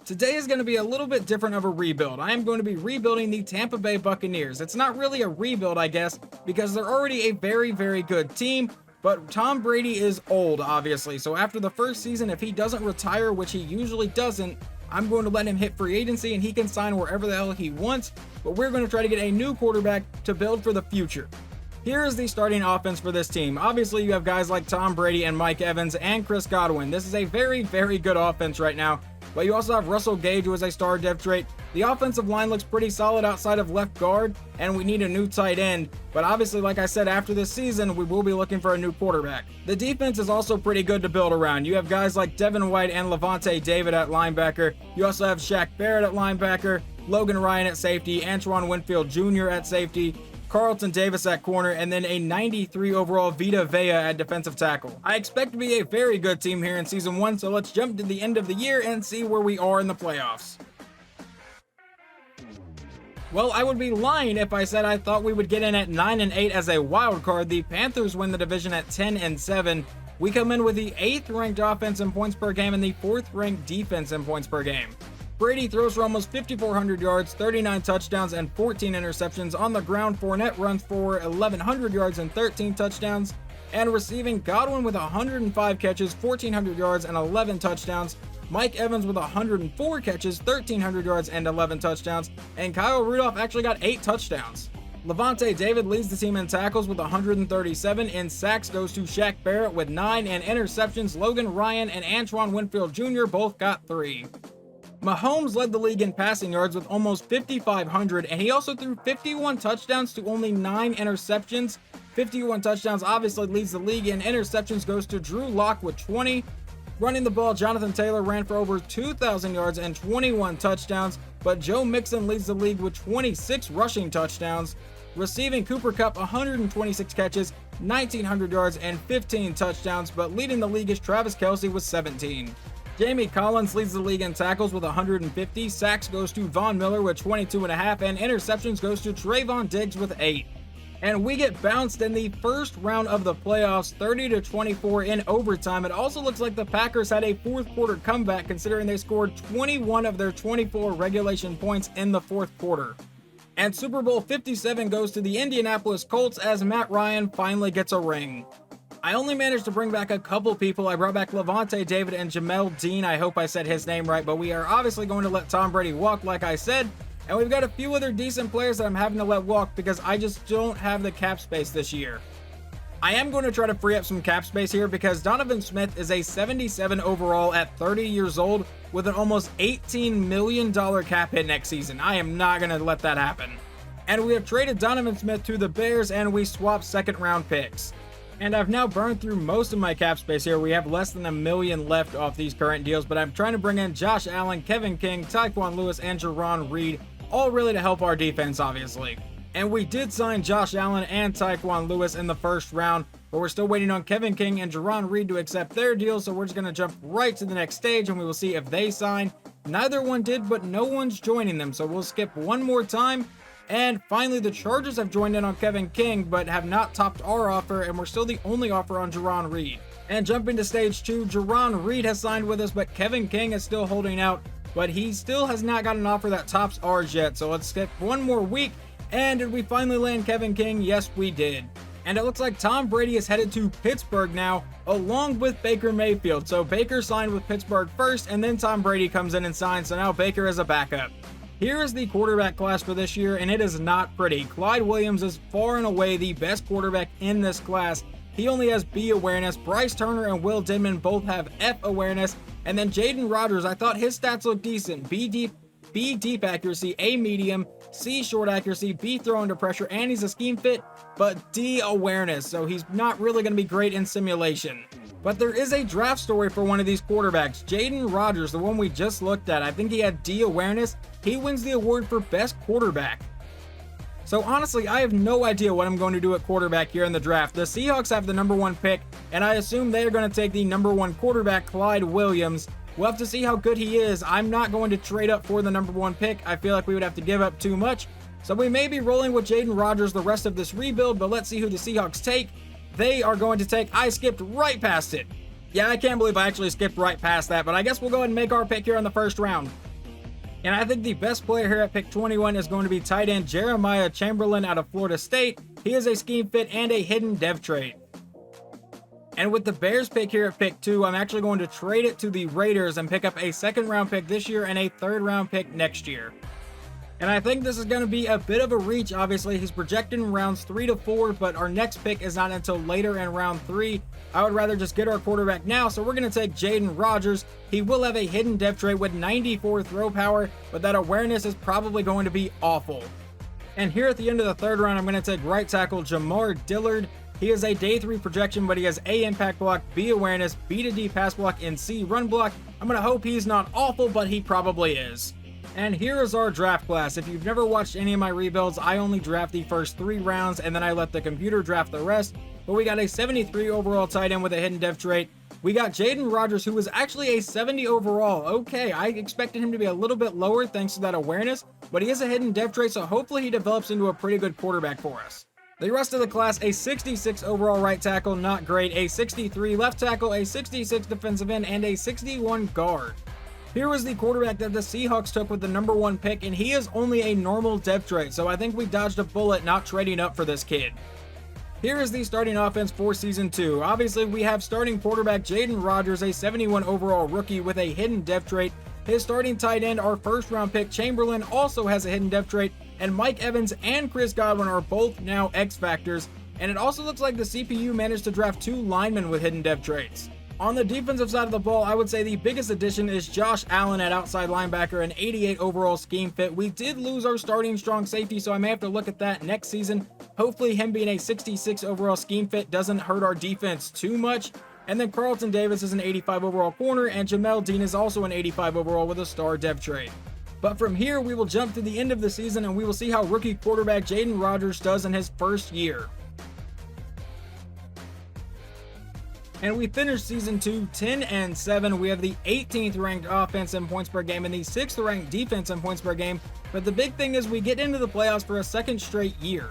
Today is going to be a little bit different of a rebuild. I am going to be rebuilding the Tampa Bay Buccaneers. It's not really a rebuild, I guess, because they're already a very, very good team, but Tom Brady is old, obviously. So after the first season, if he doesn't retire, which he usually doesn't, I'm going to let him hit free agency and he can sign wherever the hell he wants, but we're going to try to get a new quarterback to build for the future. Here is the starting offense for this team. Obviously, you have guys like Tom Brady and Mike Evans and Chris Godwin. This is a very, very good offense right now. But you also have Russell Gage, who is a star depth trait. The offensive line looks pretty solid outside of left guard, and we need a new tight end. But obviously, like I said, after this season, we will be looking for a new quarterback. The defense is also pretty good to build around. You have guys like Devin White and Levante David at linebacker. You also have Shaq Barrett at linebacker, Logan Ryan at safety, Antoine Winfield Jr. at safety, Carlton Davis at corner, and then a 93 overall Vita Vea at defensive tackle. I expect to be a very good team here in Season 1, so let's jump to the end of the year and see where we are in the playoffs. Well, I would be lying if I said I thought we would get in at 9-8 as a wild card. The Panthers win the division at 10-7. We come in with the 8th ranked offense in points per game and the 4th ranked defense in points per game. Brady throws for almost 5,400 yards, 39 touchdowns, and 14 interceptions. On the ground, Fournette runs for 1,100 yards and 13 touchdowns. And receiving, Godwin with 105 catches, 1,400 yards, and 11 touchdowns. Mike Evans with 104 catches, 1,300 yards, and 11 touchdowns. And Kyle Rudolph actually got 8 touchdowns. Levante David leads the team in tackles with 137. In sacks goes to Shaq Barrett with 9. And interceptions, Logan Ryan and Antoine Winfield Jr. both got 3. Mahomes led the league in passing yards with almost 5,500, and he also threw 51 touchdowns to only 9 interceptions. 51 touchdowns obviously leads the league, and interceptions goes to Drew Lock with 20. Running the ball, Jonathan Taylor ran for over 2,000 yards and 21 touchdowns, but Joe Mixon leads the league with 26 rushing touchdowns. Receiving, Cooper Kupp 126 catches, 1,900 yards, and 15 touchdowns, but leading the league is Travis Kelce with 17. Jamie Collins leads the league in tackles with 150, sacks goes to Von Miller with 22.5, and interceptions goes to Trayvon Diggs with 8. And we get bounced in the first round of the playoffs, 30-24 in overtime. It also looks like the Packers had a fourth quarter comeback, considering they scored 21 of their 24 regulation points in the fourth quarter. And Super Bowl 57 goes to the Indianapolis Colts as Matt Ryan finally gets a ring. I only managed to bring back a couple people. I brought back Levante David and Jamel Dean. I hope I said his name right, but we are obviously going to let Tom Brady walk, like I said. And we've got a few other decent players that I'm having to let walk because I just don't have the cap space this year. I am going to try to free up some cap space here because Donovan Smith is a 77 overall at 30 years old with an almost $18 million cap hit next season. I am not going to let that happen. And we have traded Donovan Smith to the Bears and we swapped second round picks. And I've now burned through most of my cap space here. We have less than $1 million left off these current deals, but I'm trying to bring in Josh Allen, Kevin King, Tyquan Lewis, and Jerron Reed, all really to help our defense, obviously. And we did sign Josh Allen and Tyquan Lewis in the first round, but we're still waiting on Kevin King and Jerron Reed to accept their deals, so we're just going to jump right to the next stage and we will see if they sign. Neither one did, but no one's joining them, so we'll skip one more time. And finally, the Chargers have joined in on Kevin King, but have not topped our offer, and we're still the only offer on Jerron Reed. And jumping to stage 2, Jerron Reed has signed with us, but Kevin King is still holding out, but he still has not got an offer that tops ours yet. So let's skip one more week. And did we finally land Kevin King? Yes, we did. And it looks like Tom Brady is headed to Pittsburgh now, along with Baker Mayfield. So Baker signed with Pittsburgh first, and then Tom Brady comes in and signs, so now Baker is a backup. Here is the quarterback class for this year, and it is not pretty. Clyde Williams is far and away the best quarterback in this class. He only has B awareness. Bryce Turner and Will Denman both have F awareness. And then Jaden Rodgers, I thought his stats looked decent. B deep accuracy, A medium, C short accuracy, B throw under pressure, and he's a scheme fit, but D awareness, so he's not really going to be great in simulation. But there is a draft story for one of these quarterbacks. Jaden Rodgers, the one we just looked at, I think he had D awareness. He wins the award for best quarterback. So honestly, I have no idea what I'm going to do at quarterback here in the draft. The Seahawks have the number 1 pick, and I assume they are going to take the number 1 quarterback, Clyde Williams. We'll have to see how good he is. I'm not going to trade up for the number 1 pick. I feel like we would have to give up too much. So we may be rolling with Jaden Rodgers the rest of this rebuild, but let's see who the Seahawks take. They are going to take, I skipped right past it. Yeah, I can't believe I actually skipped right past that, but I guess we'll go ahead and make our pick here in the first round. And I think the best player here at pick 21 is going to be tight end Jeremiah Chamberlain out of Florida State. He is a scheme fit and a hidden dev trait. And with the Bears pick here at pick 2, I'm actually going to trade it to the Raiders and pick up a second round pick this year and a third round pick next year. And I think this is going to be a bit of a reach. Obviously, he's projected in rounds 3 to 4, but our next pick is not until later in round 3. I would rather just get our quarterback now, so we're going to take Jaden Rodgers. He will have a hidden dev trait with 94 throw power, but that awareness is probably going to be awful. And here at the end of the third round, I'm going to take right tackle Jamar Dillard. He is a day 3 projection, but he has A impact block, B awareness, B to D pass block, and C run block. I'm going to hope he's not awful, but he probably is. And here is our draft class. If you've never watched any of my rebuilds, I only draft the first 3 rounds and then I let the computer draft the rest. But we got a 73 overall tight end with a hidden dev trait. We got Jaden Rodgers, who was actually a 70 overall. Okay, I expected him to be a little bit lower thanks to that awareness, but he is a hidden dev trait, so hopefully he develops into a pretty good quarterback for us. The rest of the class, a 66 overall right tackle, not great, a 63 left tackle, a 66 defensive end, and a 61 guard. Here was the quarterback that the Seahawks took with the number 1 pick, and he is only a normal dev trait, so I think we dodged a bullet not trading up for this kid. Here is the starting offense for Season 2. Obviously, we have starting quarterback Jaden Rodgers, a 71 overall rookie with a hidden dev trait. His starting tight end, our first round pick Chamberlain, also has a hidden dev trait, and Mike Evans and Chris Godwin are both now X Factors, and it also looks like the CPU managed to draft 2 linemen with hidden dev traits. On the defensive side of the ball, I would say the biggest addition is Josh Allen at outside linebacker, an 88 overall scheme fit. We did lose our starting strong safety, so I may have to look at that next season. Hopefully him being a 66 overall scheme fit doesn't hurt our defense too much. And then Carlton Davis is an 85 overall corner, and Jamel Dean is also an 85 overall with a star dev trait. But from here, we will jump to the end of the season and we will see how rookie quarterback Jaden Rodgers does in his first year. And we finished Season 2 10-7. We have the 18th ranked offense in points per game and the 6th ranked defense in points per game. But the big thing is we get into the playoffs for a second straight year.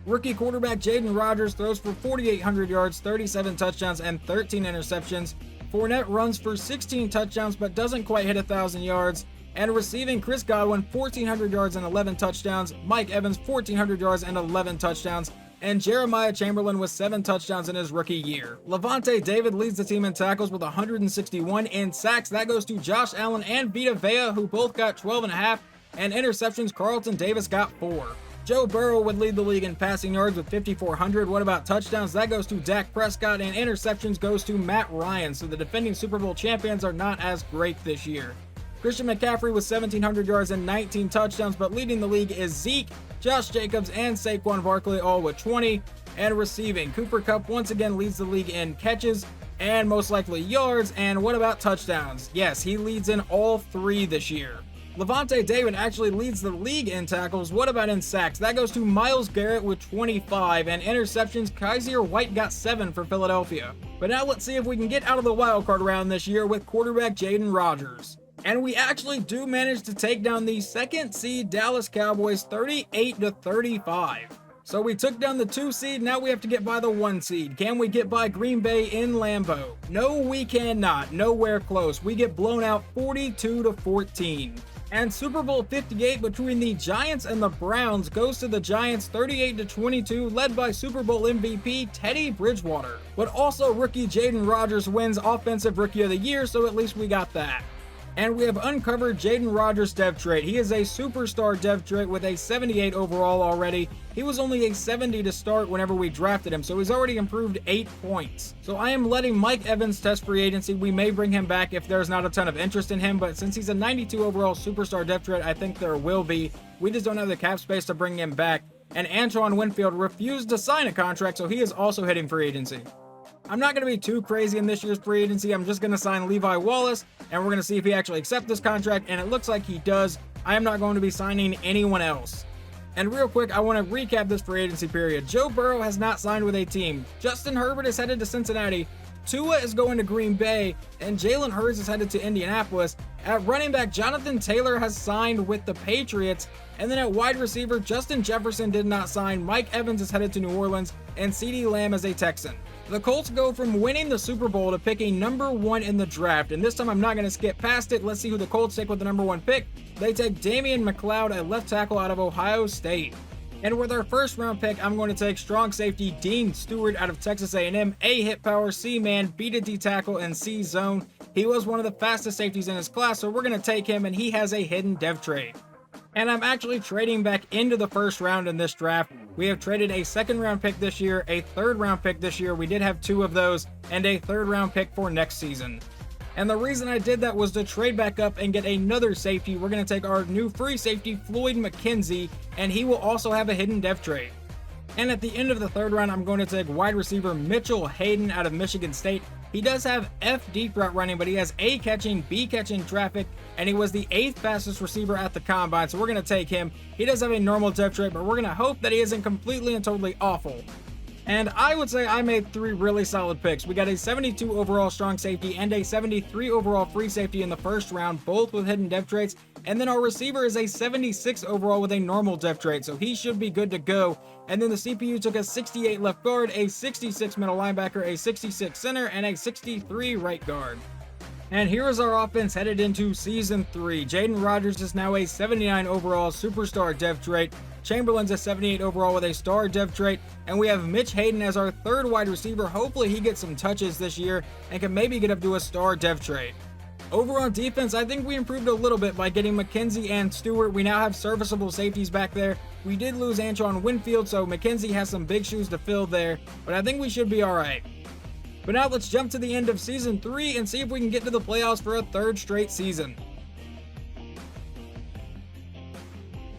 Rookie quarterback Jaden Rodgers throws for 4,800 yards, 37 touchdowns, and 13 interceptions. Fournette runs for 16 touchdowns but doesn't quite hit 1,000 yards. And receiving, Chris Godwin 1,400 yards and 11 touchdowns. Mike Evans 1,400 yards and 11 touchdowns. And Jeremiah Chamberlain with 7 touchdowns in his rookie year. Levante David leads the team in tackles with 161. In sacks, that goes to Josh Allen and Vita Vea, who both got 12.5. And interceptions, Carlton Davis got 4. Joe Burrow would lead the league in passing yards with 5,400. What about touchdowns? That goes to Dak Prescott, and interceptions goes to Matt Ryan. So the defending Super Bowl champions are not as great this year. Christian McCaffrey with 1,700 yards and 19 touchdowns, but leading the league is Zeke, Josh Jacobs, and Saquon Barkley, all with 20. And receiving, Cooper Kupp once again leads the league in catches and most likely yards. And what about touchdowns? Yes, he leads in all 3 this year. Levante David actually leads the league in tackles. What about in sacks? That goes to Myles Garrett with 25, and interceptions, Kaiser White got 7 for Philadelphia. But now let's see if we can get out of the wildcard round this year with quarterback Jaden Rodgers. And we actually do manage to take down the 2nd seed Dallas Cowboys 38-35. So we took down the 2 seed, now we have to get by the 1 seed. Can we get by Green Bay in Lambeau? No, we cannot. Nowhere close. We get blown out 42-14. And Super Bowl 58 between the Giants and the Browns goes to the Giants 38-22, led by Super Bowl MVP Teddy Bridgewater. But also rookie Jaden Rodgers wins Offensive Rookie of the Year, so at least we got that. And we have uncovered Jaden Rodgers' dev trait. He is a superstar dev trait with a 78 overall already. He was only a 70 to start whenever we drafted him, so he's already improved 8 points. So I am letting Mike Evans test free agency. We may bring him back if there's not a ton of interest in him, but since he's a 92 overall superstar dev trait, I think there will be. We just don't have the cap space to bring him back. And Antoine Winfield refused to sign a contract, so he is also hitting free agency. I'm not going to be too crazy in this year's free agency. I'm just going to sign Levi Wallace, and we're going to see if he actually accepts this contract, and it looks like he does. I am not going to be signing anyone else. And real quick, I want to recap this free agency period. Joe Burrow has not signed with a team. Justin Herbert is headed to Cincinnati. Tua is going to Green Bay, and Jalen Hurts is headed to Indianapolis. At running back, Jonathan Taylor has signed with the Patriots. And then at wide receiver, Justin Jefferson did not sign. Mike Evans is headed to New Orleans, and CeeDee Lamb is a Texan. The Colts go from winning the Super Bowl to picking number 1 in the draft, and this time I'm not going to skip past it. Let's see who the Colts take with the number 1 pick. They take Damian McLeod, a left tackle out of Ohio State. And with our first round pick, I'm going to take strong safety Dean Stewart out of Texas A&M, A hit power, C man, B to D tackle, and C zone. He was one of the fastest safeties in his class, so we're going to take him, and he has a hidden dev trait. And I'm actually trading back into the first round in this draft. We have traded a second round pick this year, a third round pick this year, we did have 2 of those, and a third round pick for next season. And the reason I did that was to trade back up and get another safety. We're going to take our new free safety, Floyd McKenzie, and he will also have a hidden dev trait. And at the end of the third round, I'm going to take wide receiver Mitchell Hayden out of Michigan State. He does have F deep route running, but he has A catching, B catching traffic, and he was the 8th fastest receiver at the combine, so we're going to take him. He does have a normal dev trait, but we're going to hope that he isn't completely and totally awful. And I would say I made 3 really solid picks. We got a 72 overall strong safety and a 73 overall free safety in the first round, both with hidden dev traits. And then our receiver is a 76 overall with a normal dev trait, so he should be good to go. And then the CPU took a 68 left guard, a 66 middle linebacker, a 66 center, and a 63 right guard. And here is our offense headed into Season 3. Jaden Rodgers is now a 79 overall superstar dev trait. Chamberlain's a 78 overall with a star dev trait, and we have Mitch Hayden as our third wide receiver. Hopefully he gets some touches this year and can maybe get up to a star dev trait. Over on defense, I think we improved a little bit by getting McKenzie and Stewart. We now have serviceable safeties back there. We did lose Antoine Winfield, so McKenzie has some big shoes to fill there, but I think we should be alright. But now let's jump to the end of Season 3 and see if we can get to the playoffs for a third straight season.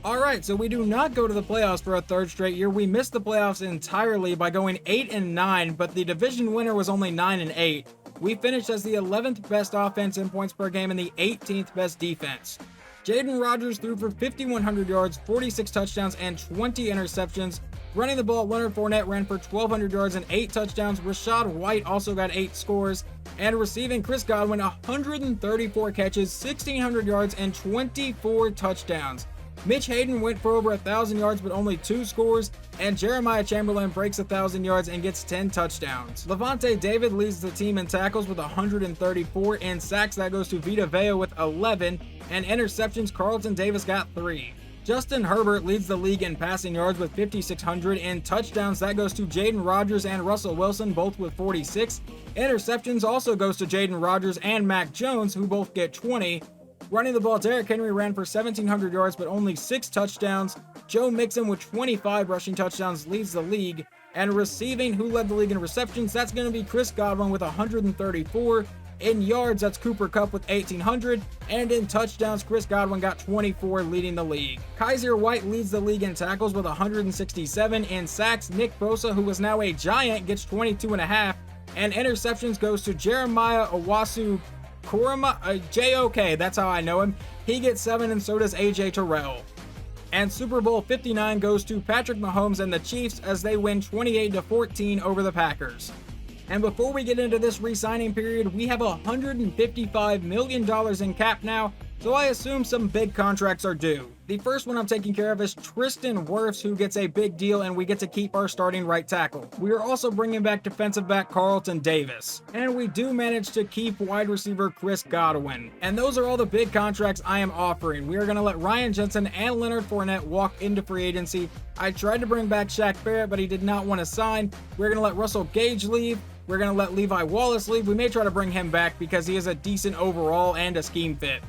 Alright, so we do not go to the playoffs for a third straight year. We missed the playoffs entirely by going 8-9, but the division winner was only 9-8. We finished as the 11th best offense in points per game and the 18th best defense. Jaden Rodgers threw for 5,100 yards, 46 touchdowns, and 20 interceptions. Running the ball, Leonard Fournette ran for 1,200 yards and 8 touchdowns. Rashad White also got 8 scores. And receiving, Chris Godwin, 134 catches, 1,600 yards, and 24 touchdowns. Mitch Hayden went for over 1,000 yards but only 2 scores, and Jeremiah Chamberlain breaks 1,000 yards and gets 10 touchdowns. Levante David leads the team in tackles with 134, and sacks that goes to Vita Vea with 11, and interceptions Carlton Davis got 3. Justin Herbert leads the league in passing yards with 5,600, and touchdowns that goes to Jaden Rodgers and Russell Wilson, both with 46. Interceptions also goes to Jaden Rodgers and Mac Jones, who both get 20. Running the ball, Derrick Henry ran for 1,700 yards but only 6 touchdowns. Joe Mixon with 25 rushing touchdowns leads the league. And receiving, who led the league in receptions, that's going to be Chris Godwin with 134. In yards, that's Cooper Kupp with 1,800. And in touchdowns, Chris Godwin got 24, leading the league. Kaiser White leads the league in tackles with 167. In sacks, Nick Bosa, who is now a Giant, gets 22.5. And interceptions goes to Jeremiah Owasu Koroma, J.O.K., that's how I know him. He gets 7, and so does A.J. Terrell. And Super Bowl 59 goes to Patrick Mahomes and the Chiefs as they win 28-14 over the Packers. And before we get into this re-signing period, we have $155 million in cap now, so I assume some big contracts are due. The first one I'm taking care of is Tristan Wirfs, who gets a big deal, and we get to keep our starting right tackle. We are also bringing back defensive back Carlton Davis. And we do manage to keep wide receiver Chris Godwin. And those are all the big contracts I am offering. We are going to let Ryan Jensen and Leonard Fournette walk into free agency. I tried to bring back Shaq Barrett, but he did not want to sign. We're going to let Russell Gage leave. We're going to let Levi Wallace leave. We may try to bring him back because he is a decent overall and a scheme fit.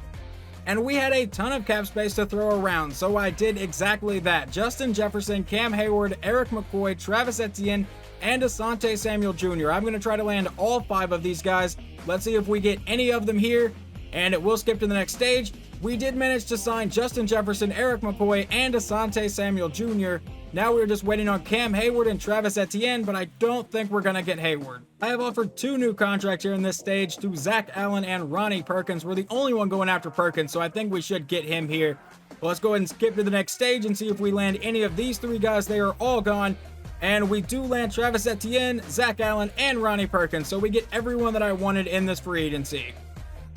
And we had a ton of cap space to throw around, so I did exactly that. Justin Jefferson, Cam Hayward, Eric McCoy, Travis Etienne, and Asante Samuel Jr. I'm going to try to land all 5 of these guys. Let's see if we get any of them here, and it will skip to the next stage. We did manage to sign Justin Jefferson, Eric McCoy, and Asante Samuel Jr. Now we're just waiting on Cam Hayward and Travis Etienne, but I don't think we're going to get Hayward. I have offered 2 new contracts here in this stage to Zach Allen and Ronnie Perkins. We're the only one going after Perkins, so I think we should get him here. Well, let's go ahead and skip to the next stage and see if we land any of these 3 guys. They are all gone. And we do land Travis Etienne, Zach Allen, and Ronnie Perkins, so we get everyone that I wanted in this free agency.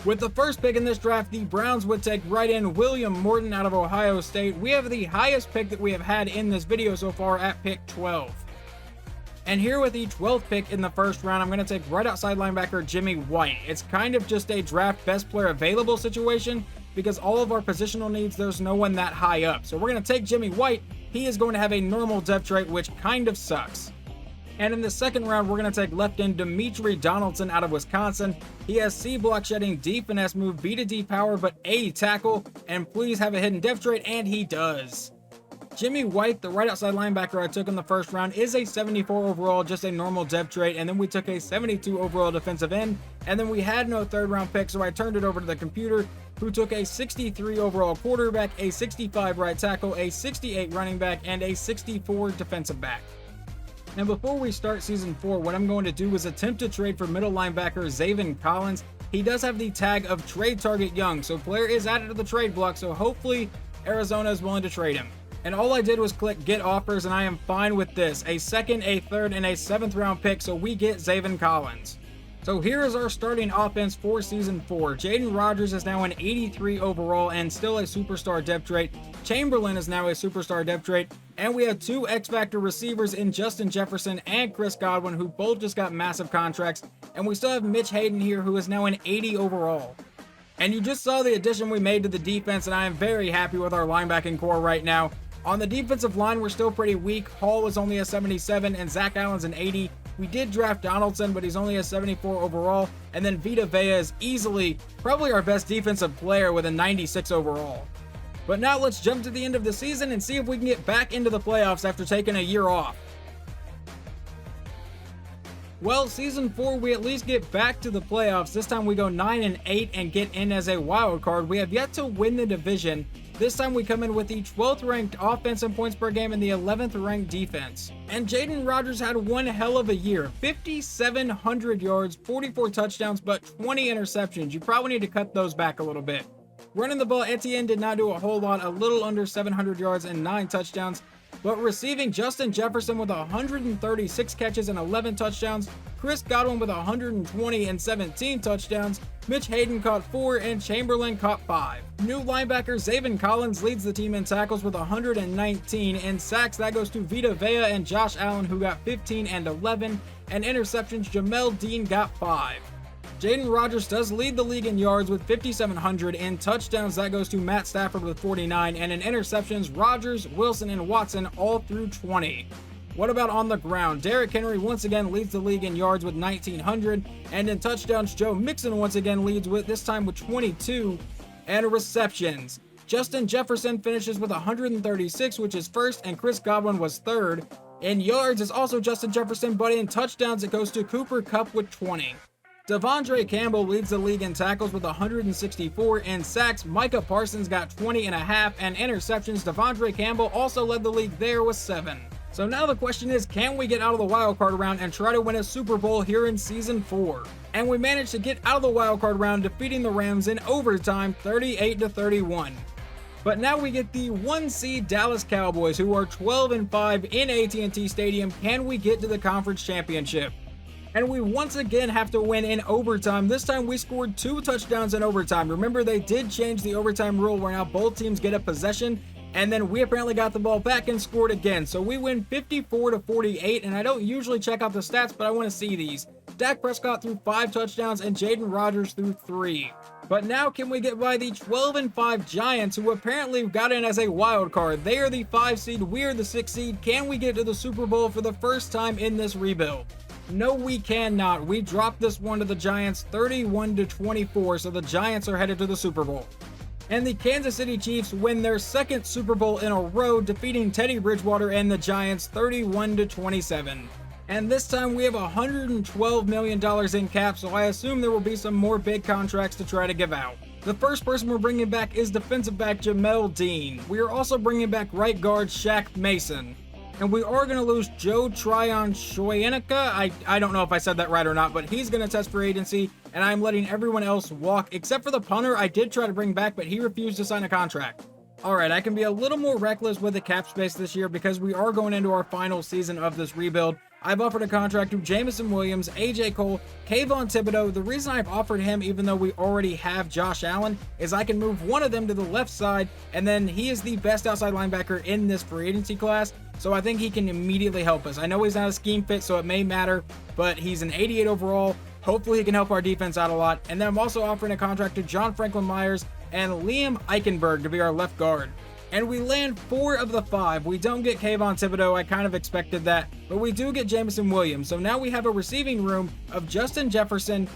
With the first pick in this draft, the Browns would take right in William Morton out of Ohio State. We have the highest pick that we have had in this video so far at pick 12. And here with the 12th pick in the first round, I'm going to take right outside linebacker Jimmy White. It's kind of just a draft best player available situation because all of our positional needs, there's no one that high up. So we're going to take Jimmy White. He is going to have a normal depth trait, which kind of sucks. And in the second round, we're going to take left end Dimitri Donaldson out of Wisconsin. He has C block shedding, D finesse move, B to D power, but A tackle, and please have a hidden depth trait, and he does. Jimmy White, the right outside linebacker I took in the first round, is a 74 overall, just a normal depth trait, and then we took a 72 overall defensive end, and then we had no third round pick, so I turned it over to the computer, who took a 63 overall quarterback, a 65 right tackle, a 68 running back, and a 64 defensive back. And before we start season 4, what I'm going to do is attempt to trade for middle linebacker Zaven Collins. He does have the tag of trade target young, so player is added to the trade block, so hopefully Arizona is willing to trade him. And all I did was click get offers, and I am fine with this. A second, a third, and a 7th round pick, so we get Zaven Collins. So here is our starting offense for season 4. Jaden Rodgers is now an 83 overall and still a superstar depth trait. Chamberlain is now a superstar depth trait. And we have 2 X-Factor receivers in Justin Jefferson and Chris Godwin, who both just got massive contracts. And we still have Mitch Hayden here, who is now an 80 overall. And you just saw the addition we made to the defense, and I am very happy with our linebacking core right now. On the defensive line, we're still pretty weak. Hall is only a 77, and Zach Allen's an 80. We did draft Donaldson, but he's only a 74 overall. And then Vita Vea is easily probably our best defensive player with a 96 overall. But now let's jump to the end of the season and see if we can get back into the playoffs after taking a year off. Well, season 4, we at least get back to the playoffs. This time we go 9-8 and get in as a wild card. We have yet to win the division. This time we come in with the 12th ranked offense in points per game and the 11th ranked defense. And Jaden Rodgers had one hell of a year. 5,700 yards, 44 touchdowns, but 20 interceptions. You probably need to cut those back a little bit. Running the ball, Etienne did not do a whole lot, a little under 700 yards and 9 touchdowns. But receiving, Justin Jefferson with 136 catches and 11 touchdowns, Chris Godwin with 120 and 17 touchdowns, Mitch Hayden caught 4, and Chamberlain caught 5. New linebacker Zaven Collins leads the team in tackles with 119, and sacks that goes to Vita Vea and Josh Allen, who got 15 and 11, and interceptions, Jamel Dean got 5. Jaden Rodgers does lead the league in yards with 5,700, and touchdowns that goes to Matt Stafford with 49, and in interceptions, Rodgers, Wilson, and Watson all through 20. What about on the ground? Derrick Henry once again leads the league in yards with 1,900, and in touchdowns, Joe Mixon once again leads with this time with 22, and receptions. Justin Jefferson finishes with 136, which is first, and Chris Godwin was third. In yards is also Justin Jefferson, but in touchdowns it goes to Cooper Kupp with 20. Devondre Campbell leads the league in tackles with 164, and sacks, Micah Parsons got 20.5, and interceptions, Devondre Campbell also led the league there with 7. So now the question is, can we get out of the wildcard round and try to win a Super Bowl here in season 4? And we managed to get out of the wildcard round, defeating the Rams in overtime 38-31. But now we get the 1 seed Dallas Cowboys, who are 12-5 in AT&T Stadium. Can we get to the conference championship? And we once again have to win in overtime. This time we scored 2 touchdowns in overtime. Remember, they did change the overtime rule where now both teams get a possession, and then we apparently got the ball back and scored again. So we win 54-48, and I don't usually check out the stats, but I want to see these. Dak Prescott threw 5 touchdowns and Jaden Rodgers threw 3. But now can we get by the 12-5 Giants, who apparently got in as a wild card? They are the 5 seed, we are the 6 seed. Can we get to the Super Bowl for the first time in this rebuild? No, we cannot. We dropped this one to the Giants 31-24, so the Giants are headed to the Super Bowl. And the Kansas City Chiefs win their 2nd Super Bowl in a row, defeating Teddy Bridgewater and the Giants 31-27. And this time we have $112 million in cap, so I assume there will be some more big contracts to try to give out. The first person we're bringing back is defensive back Jamel Dean. We are also bringing back right guard Shaq Mason. And we are going to lose Joe Tryon Shoyanica. I don't know if I said that right or not, but he's going to test for agency, and I'm letting everyone else walk, except for the punter I did try to bring back, but he refused to sign a contract. Alright, I can be a little more reckless with the cap space this year because we are going into our final season of this rebuild. I've offered a contract to Jameson Williams, AJ Cole, Kayvon Thibodeau. The reason I've offered him, even though we already have Josh Allen, is I can move one of them to the left side, and then he is the best outside linebacker in this free agency class, so I think he can immediately help us. I know he's not a scheme fit, so it may matter, but he's an 88 overall. Hopefully he can help our defense out a lot. And then I'm also offering a contract to John Franklin Myers and Liam Eichenberg to be our left guard. And we land 4 of the 5. We don't get Kayvon Thibodeau. I kind of expected that. But we do get Jameson Williams. So now we have a receiving room of Justin Jefferson,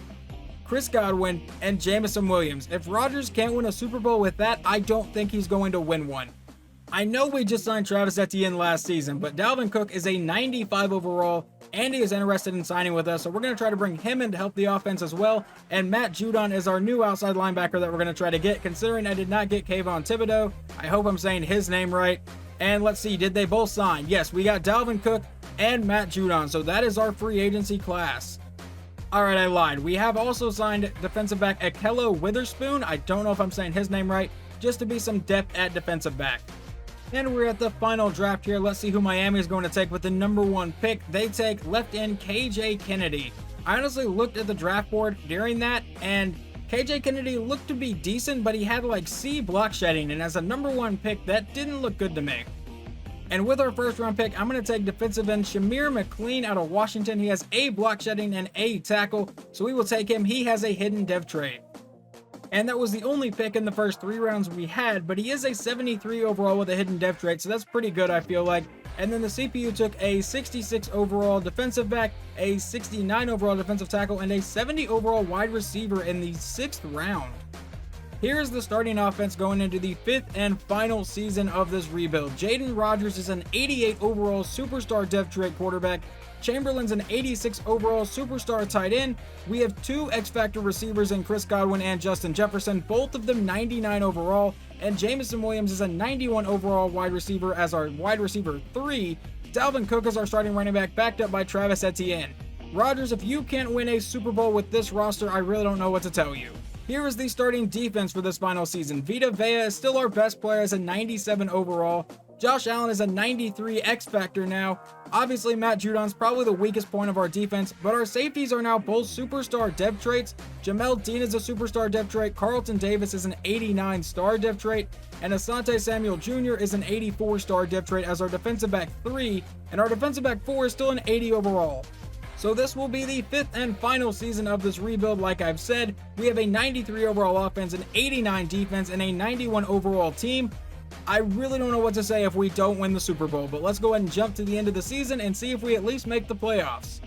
Chris Godwin, and Jameson Williams. If Rodgers can't win a Super Bowl with that, I don't think he's going to win one. I know we just signed Travis Etienne last season, but Dalvin Cook is a 95 overall. Andy is interested in signing with us, so we're going to try to bring him in to help the offense as well. And Matt Judon is our new outside linebacker that we're going to try to get, considering I did not get Kayvon Thibodeau. I hope I'm saying his name right. And let's see, did they both sign? Yes, we got Dalvin Cook and Matt Judon, so that is our free agency class. Alright, I lied. We have also signed defensive back Akello Witherspoon. I don't know if I'm saying his name right, just to be some depth at defensive back. And we're at the final draft here. Let's see who Miami is going to take with the number 1 pick. They take left end KJ Kennedy. I honestly looked at the draft board during that, and KJ Kennedy looked to be decent, but he had like C block shedding, and as a number 1 pick, that didn't look good to me. And with our first round pick, I'm going to take defensive end Shamir McLean out of Washington. He has A block shedding and A tackle, so we will take him. He has a hidden dev trait. And that was the only pick in the first 3 rounds we had, but he is a 73 overall with a hidden dev trait, so that's pretty good, I feel like. And then the CPU took a 66 overall defensive back, a 69 overall defensive tackle, and a 70 overall wide receiver in the 6th round. Here is the starting offense going into the 5th and final season of this rebuild. Jaden Rodgers is an 88 overall superstar dev trait quarterback. Chamberlain's an 86 overall superstar tight end. We have 2 X-Factor receivers in Chris Godwin and Justin Jefferson, both of them 99 overall. And Jameson Williams is a 91 overall wide receiver as our wide receiver 3. Dalvin Cook is our starting running back, backed up by Travis Etienne. Rodgers, if you can't win a Super Bowl with this roster, I really don't know what to tell you. Here is the starting defense for this final season. Vita Vea is still our best player as a 97 overall. Josh Allen is a 93 X-Factor now. Obviously, Matt Judon's probably the weakest point of our defense, but our safeties are now both superstar dev traits. Jamel Dean is a superstar dev trait. Carlton Davis is an 89 star dev trait. And Asante Samuel Jr. is an 84 star dev trait as our defensive back 3. And our defensive back 4 is still an 80 overall. So this will be the 5th and final season of this rebuild. Like I've said, we have a 93 overall offense, an 89 defense, and a 91 overall team. I really don't know what to say if we don't win the Super Bowl, but let's go ahead and jump to the end of the season and see if we at least make the playoffs.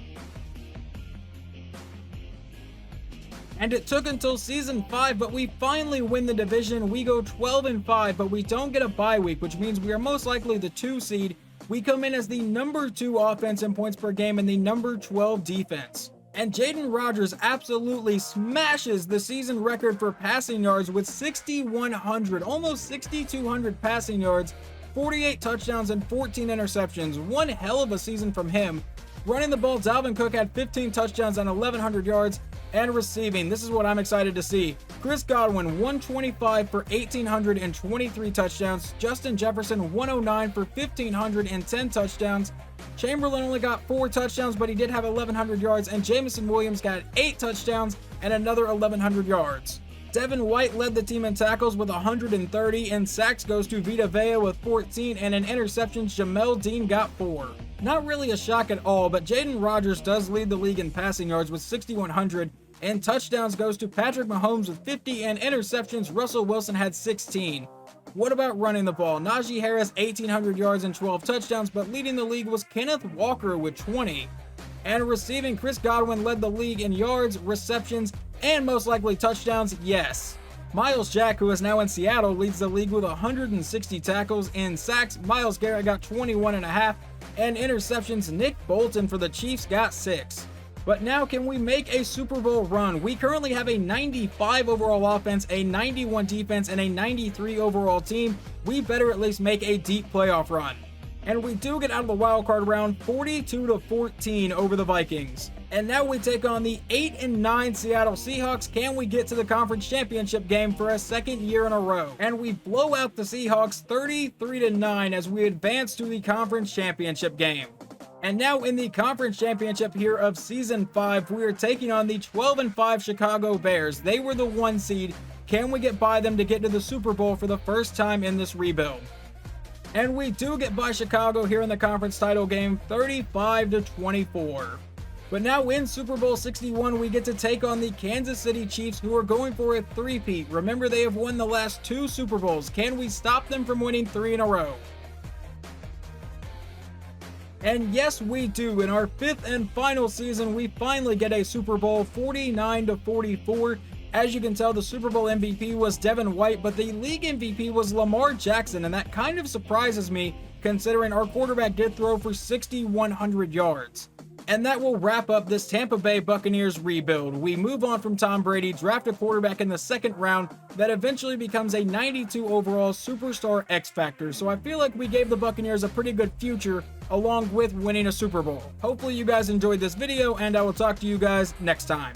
And it took until season 5, but we finally win the division. We go 12-5, but we don't get a bye week, which means we are most likely the 2 seed. We come in as the number 2 offense in points per game and the number 12 defense. And Jaden Rodgers absolutely smashes the season record for passing yards with 6,100, almost 6,200 passing yards, 48 touchdowns, and 14 interceptions. One hell of a season from him. Running the ball, Dalvin Cook had 15 touchdowns and 1,100 yards. And receiving, this is what I'm excited to see. Chris Godwin, 125 for 1,823 touchdowns. Justin Jefferson, 109 for 1,510 touchdowns. Chamberlain only got 4 touchdowns, but he did have 1,100 yards. And Jameson Williams got 8 touchdowns and another 1,100 yards. Devin White led the team in tackles with 130, and sacks goes to Vita Vea with 14, and in interceptions, Jamel Dean got 4. Not really a shock at all, but Jaden Rodgers does lead the league in passing yards with 6,100, and touchdowns goes to Patrick Mahomes with 50, and interceptions, Russell Wilson had 16. What about running the ball? Najee Harris, 1,800 yards and 12 touchdowns, but leading the league was Kenneth Walker with 20. And receiving, Chris Godwin led the league in yards, receptions, and most likely touchdowns, yes. Myles Jack, who is now in Seattle, leads the league with 160 tackles. In sacks, Myles Garrett got 21.5, and interceptions, Nick Bolton for the Chiefs got 6. But now, can we make a Super Bowl run? We currently have a 95 overall offense, a 91 defense, and a 93 overall team. We better at least make a deep playoff run. And we do get out of the wild card round 42-14 over the Vikings. And now we take on the 8-9 Seattle Seahawks. Can we get to the conference championship game for a second year in a row? And we blow out the Seahawks 33-9 as we advance to the conference championship game. And now in the conference championship here of season 5, we are taking on the 12-5 Chicago Bears. They were the 1 seed. Can we get by them to get to the Super Bowl for the first time in this rebuild? And we do get by Chicago here in the conference title game, 35-24. But now in Super Bowl 61, we get to take on the Kansas City Chiefs, who are going for a three-peat. Remember, they have won the last 2 Super Bowls. Can we stop them from winning 3 in a row? And yes, we do. In our 5th and final season, we finally get a Super Bowl, 49-44. As you can tell, the Super Bowl MVP was Devin White, but the league MVP was Lamar Jackson, and that kind of surprises me considering our quarterback did throw for 6,100 yards. And that will wrap up this Tampa Bay Buccaneers rebuild. We move on from Tom Brady, draft a quarterback in the 2nd round that eventually becomes a 92 overall superstar X Factor. So I feel like we gave the Buccaneers a pretty good future along with winning a Super Bowl. Hopefully you guys enjoyed this video, and I will talk to you guys next time.